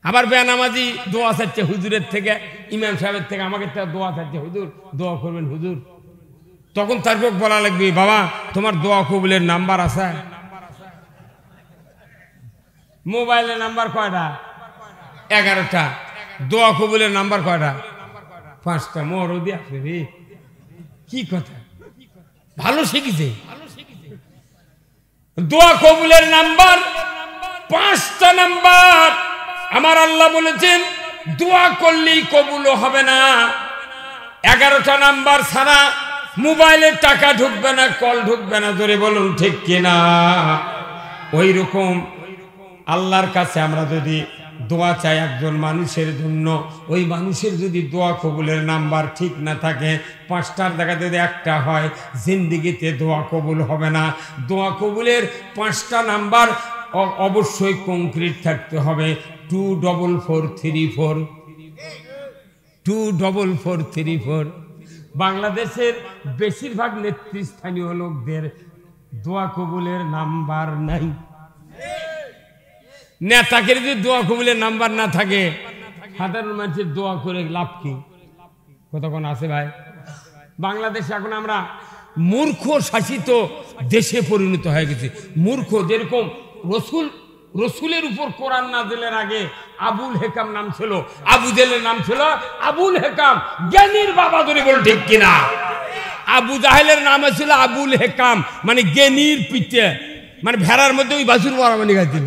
আবার বেনামাজি দোয়া চাচ্ছে হুজুরের থেকে, ইমাম সাহেবের থেকে আমাকে দোয়া চাচ্ছে, হুজুর দোয়া করবেন হুজুর। তখন তারপর বলা লাগবে, বাবা তোমার দোয়া কবুলের নাম্বার আছে? মোবাইলের নাম্বার কয়টা? 11টা। দোয়া কবুলের নাম্বার কয়টা? 5টা। মরদি আছে রে, কি কথা, ভালো শিখেছে। দোয়া কবুলের নাম্বার 5টা নাম্বার। আমার আল্লাহ বলেছেন দোয়া করলেই কবুল হবে না। 11টা নাম্বার ছাড়া মোবাইলের টাকা ঢুকবে না, কল ঢুকবে না। জোরে বলুন ঠিক কিনা? ওই রকম আল্লাহর কাছে আমরা যদি দোয়া চাই একজন মানুষের জন্য, ওই মানুষের যদি দোয়া কবুলের নাম্বার ঠিক না থাকে, 5টার জায়গা যদি একটা হয়, জিন্দিগিতে দোয়া কবুল হবে না। দোয়া কবুলের 5টা নাম্বার অবশ্যই কংক্রিট থাকতে হবে। 24434 24434। বাংলাদেশের বেশিরভাগ নেতৃস্থানীয় লোকদের দোয়া কবুলের নাম্বার নাই। নেতাকে যদি দোয়া কবুলের নাম্বার না থাকে, সাধারণ মানুষের দোয়া করে লাভ কি? কতক্ষণ আছে ভাই? বাংলাদেশে এখন আমরা মূর্খ শাসিত দেশে পরিণত হয়ে গেছে। মূর্খ, যেরকম রসুলের উপর কোরআন নাযিলের আগে আবুল হেকাম নাম ছিল, আবু জেলের নাম ছিল আবুল হেকাম, জ্ঞানীর বাবা। ধরে বল ঠিক কিনা? আবু জাহেলের নাম ছিল আবুল হেকাম, মানে জ্ঞানীর পিঠে, মানে ভেড়ার মধ্যে ওই বাছুর বরাবর গেছিল।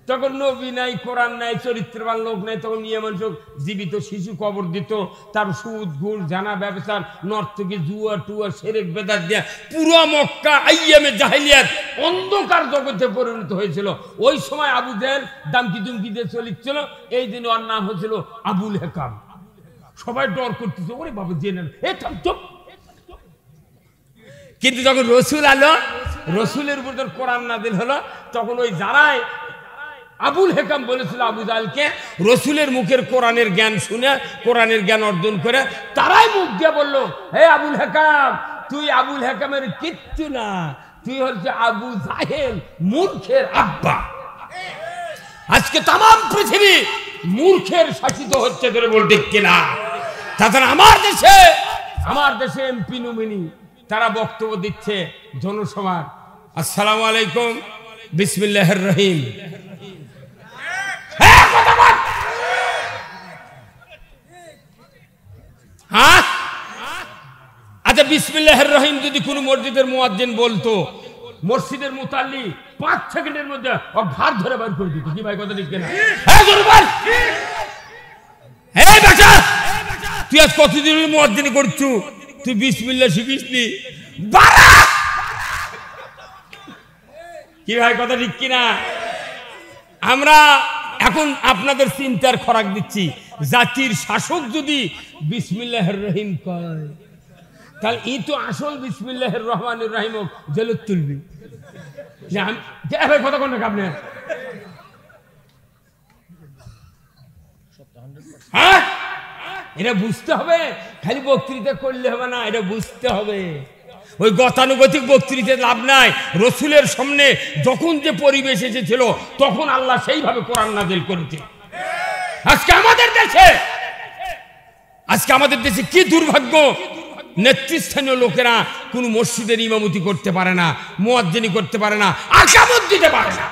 তখন নবী নাই, কোরআন নাই, চরিত্রবান লোক নাই, তখন নিয়ে মানুষ জীবিত শিশু কবর দিত। তার সুদ ঘুষ জানা ব্যবসা নর্তকী জুয়া টুয়া সেরেক বেদাত দিয়া পুরো মক্কা আইয়ামে জাহেলিয়াত অন্ধকার জগতে পরিণত হয়েছিল। ওই সময় আবু জেহেল দামকি দুমকি দিয়ে চলিচ্ছিল। এই দিন ওর নাম হয়েছিল আবুল হেকাম। সবাই ডর করতেছে, ওরে বাবু জেনে এ থাম চুপ। কিন্তু যখন রসুল আলো, রসুলের উপর কোরআন নাযিল হলো, তখন ওই যারাই আবুল হেকাম বলেছিল আবু জাহেলকে, রসুলের মুখের কোরআনের জ্ঞান শুনে, কোরআনের জ্ঞান অর্জন করে, তারাই মুখ দিয়ে বলল, হে আবুল হেকাম, তুই আবুল হেকামের কিচ্ছু না, তুই হচ্ছে আবু জাহেল, মূর্খের আব্বা। আজকে তাম পৃথিবী মূর্খের শাসিত হচ্ছে, ধরে বল ঠিক কিনা? তাছাড়া আমার দেশে এমপি নমিনি তারা বক্তব্য দিচ্ছে জনসভার, আসসালামু আলাইকুম, বিসমিল্লাহির রহিম। হ্যাঁ, আচ্ছা বিসমিল্লাহির রহিম যদি কোন মসজিদের মুয়াজ্জিন বলতো, মসজিদের মুতাল্লি 5 সেকেন্ডের মধ্যে ও ঘাড় ধরে বার করে দিত। কি ভাই কথা ঠিক কিনা? হ্যাঁ জোরে বল। এই বেটা, তুই আজ কতদিন মুয়াজ্জিনি করছু, তুই বিসমিল্লাহ শিখিসনি? বাড়া। কি ভাই কথা ঠিক কিনা? আমরা এখন আপনাদের চিন্তার খোরাক দিচ্ছি। জাতির শাসক যদি বিসমিল্লাহির রহিম কয়, তাহলে ই তো আসল বিসমিল্লাহির রহমানির রহিম জেলত তুলবি। কথা কোন আপনি? হ্যাঁ, এটা বুঝতে হবে। খালি বক্তৃতা করলে হবে না, এটা বুঝতে হবে। ওই গতানুগতিক বক্তৃতা লাভ নাই। রসুলের সামনে যখন যে পরিবেশ এসেছিল, তখন আল্লাহ সেইভাবে কোরআন নাযিল করেছে। আজকে আমাদের দেশে কি দুর্ভাগ্য, নেতৃস্থানীয় লোকেরা কোন মসজিদের ইমামতি করতে পারে না, মুয়াজ্জিনি করতে পারে না, আকামত দিতে পারে না।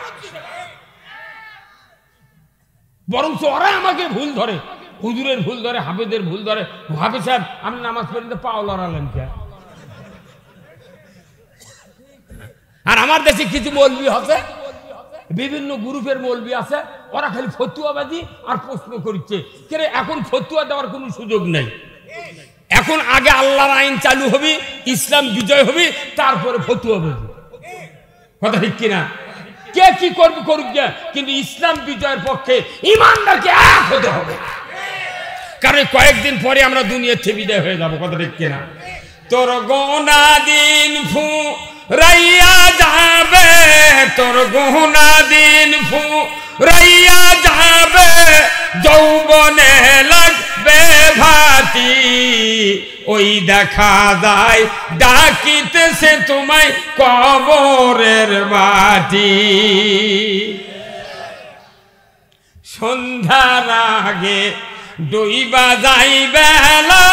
বরং ওরা আমাকে ভুল ধরে, হুজুরের ভুল ধরে, হাফেজের ভুল ধরে। হাফেজ সাহেব, আপনি নামাজ পড়তে পাও লড়ালেন কে? আর আমার দেশে কিছু মৌলবি আছে, বিভিন্ন গ্রুপের মৌলবি আছে, ওরা খালি ফতুয়াবাজি আর প্রশ্ন করছে। এখন ফতুয়া দেওয়ার কোনো সুযোগ নেই। এখন আগে আল্লাহর আইন চালু হবে, ইসলাম বিজয় হবে, তারপরে ফতুয়াবাজি। কথা ঠিক কিনা? কে কি করবে করুক, কিন্তু ইসলাম বিজয়ের পক্ষে ইমানদারকে এক হতে হবে। কারণ কয়েকদিন পরে আমরা দুনিয়া থেকে বিদায় হয়ে যাবো। কথা ঠিক কিনা? তোর গোনা দিন ফুরাইয়া যাবে, তোর গোনা দিন ফুরাইয়া যাবে, যৌবনে লাগবে ভাতি, ওই দেখা যায় ডাকিতেছে তোমায় কবরের মাটি। সন্ধ্যার আগে ডুইবা যাইবেলা,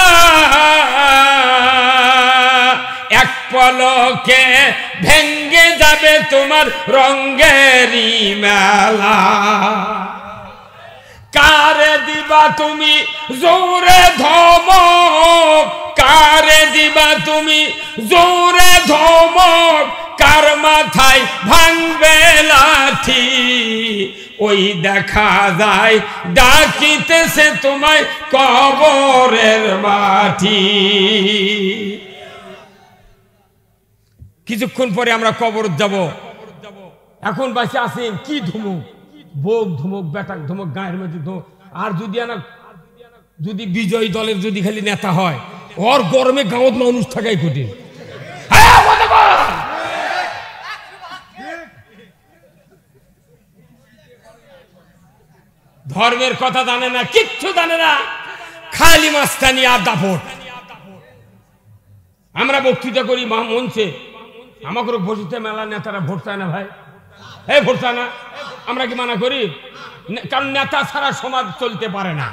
এক পলকে ভেঙ্গে যাবে তোমার রঙ্গেরি মেলা। কারে দিবা তুমি জোরে ধমক, কারে দিবা তুমি জোরে ধমক, কার মাথায় ভাঙবে লাঠি, ওই দেখা যায় ডাকিতেছে তোমায় কবরের মাটি। কিছুক্ষণ পরে আমরা কবর যাব। এখন বাসে আছেন কি ধমক, বোক ধমক, বেটাক ধমক, গায়ের মধ্যে ধমক। আর যদি বিজয়ী দলের যদি খালি নেতা হয়, ওর গরমে গাঁৱত মানুষ থাকাই কঠিন। ধর্মের কথা জানে না, কিচ্ছু জানে না, খালি মাস্তানি আর দাপট। আমরা বক্তৃতা করি মঞ্চে, আমাকে বসিতে মেলা নেতারা ভোট চায় না ভাই, এই ভোট চায় না। আমরা কি মানা করি? কারণ নেতা ছাড়া সমাজ চলতে পারে না।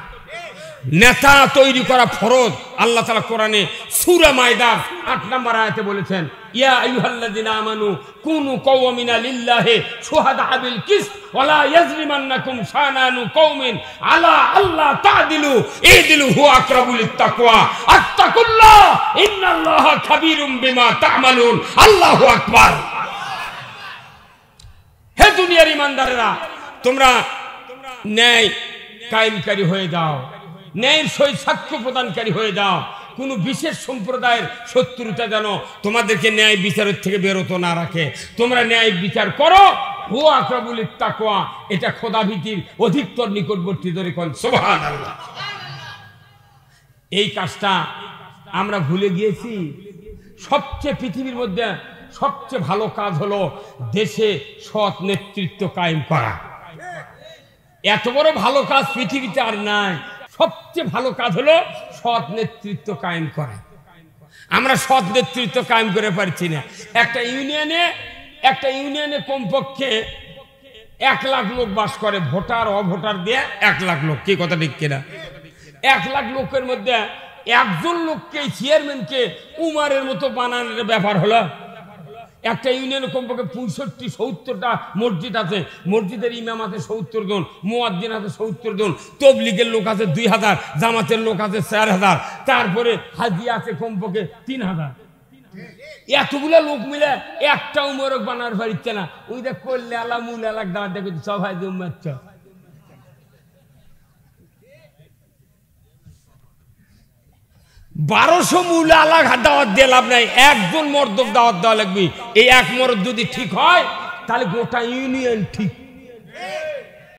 নেতা তৈরি করা ফরজ। আল্লাহ তাআলা কোরআনে সূরা মায়দার ৮ নম্বর আয়াতে বলেছেন, ইয়া আইয়ুহাল্লাযিনা আমানু কুনু কওয়ামিনা লিল্লাহি শুহাদা বিল কিসত ওয়ালা ইয়াজরিমান্নাকুম শানানু কওমিন আলা আল্লাহ তা'দিলু ইদিলু হুয়া আকরাবু লিত্তাকওয়া আত্তাকুল্লাহ ইন্নাল্লাহা খাবীরুম বিমা তা'মালুন। আল্লাহু আকবার। হে দুনিয়ার ইমানদারেরা, তোমরা ন্যায় কায়েমকারী হয়ে যাও, ন্যায়ের সহিত সাক্ষ্য প্রদানকারী হয়ে যাও। কোন বিশেষ সম্প্রদায়ের শত্রুতা যেন তোমাদেরকে ন্যায় বিচারের থেকে বেরোত না রাখে। তোমরা ন্যায় বিচার করো, হুয়া আকরাবুল লিত্তাকওয়া, এটা খোদাভীতির অধিকতর নিকটবর্তী। ধরে কোন সুবহানাল্লাহ। এই কাজটা আমরা ভুলে গিয়েছি। সবচেয়ে পৃথিবীর মধ্যে সবচেয়ে ভালো কাজ হলো দেশে সৎ নেতৃত্ব কায়েম করা। এত বড় ভালো কাজ পৃথিবীতে আর নাই। সবচেয়ে ভালো কাজ হলো সৎ নেতৃত্ব কায়েম করা। আমরা সৎ নেতৃত্ব কায়েম করে পারছি না। একটা ইউনিয়নে কমপক্ষে 1 লাখ লোক বাস করে, ভোটার অভোটার দিয়ে 1 লাখ লোক। কি কথা ঠিক কিনা? 1 লাখ লোকের মধ্যে একজন লোককে, চেয়ারম্যানকে উমারের মতো বানানোর ব্যাপার হলো। একটা ইউনিয়নে কমপক্ষে 65-70টা মসজিদ আছে, মসজিদের ইমাম আছে 70 জন, মুয়াজ্জিন আছে 70 জন, তবলিগের লোক আছে 2000, জামাতের লোক আছে 4000, তারপরে হাজি আছে কমপক্ষে 3000। এতগুলা লোক মিলে একটা উমরক বানার পারিচ্ছে না। ওই দেখ করলে আলা মূল এলাক দাঁড়া দেখো সবাই জমাচ্ছ। বারোশো মূল আলাগ দাওয়াত দিয়ে লাভ নাই, একজন মর্দক দাওয়াত দেওয়া লাগবে। এই এক মর্দ যদি ঠিক হয় তাহলে গোটা ইউনিয়ন ঠিক।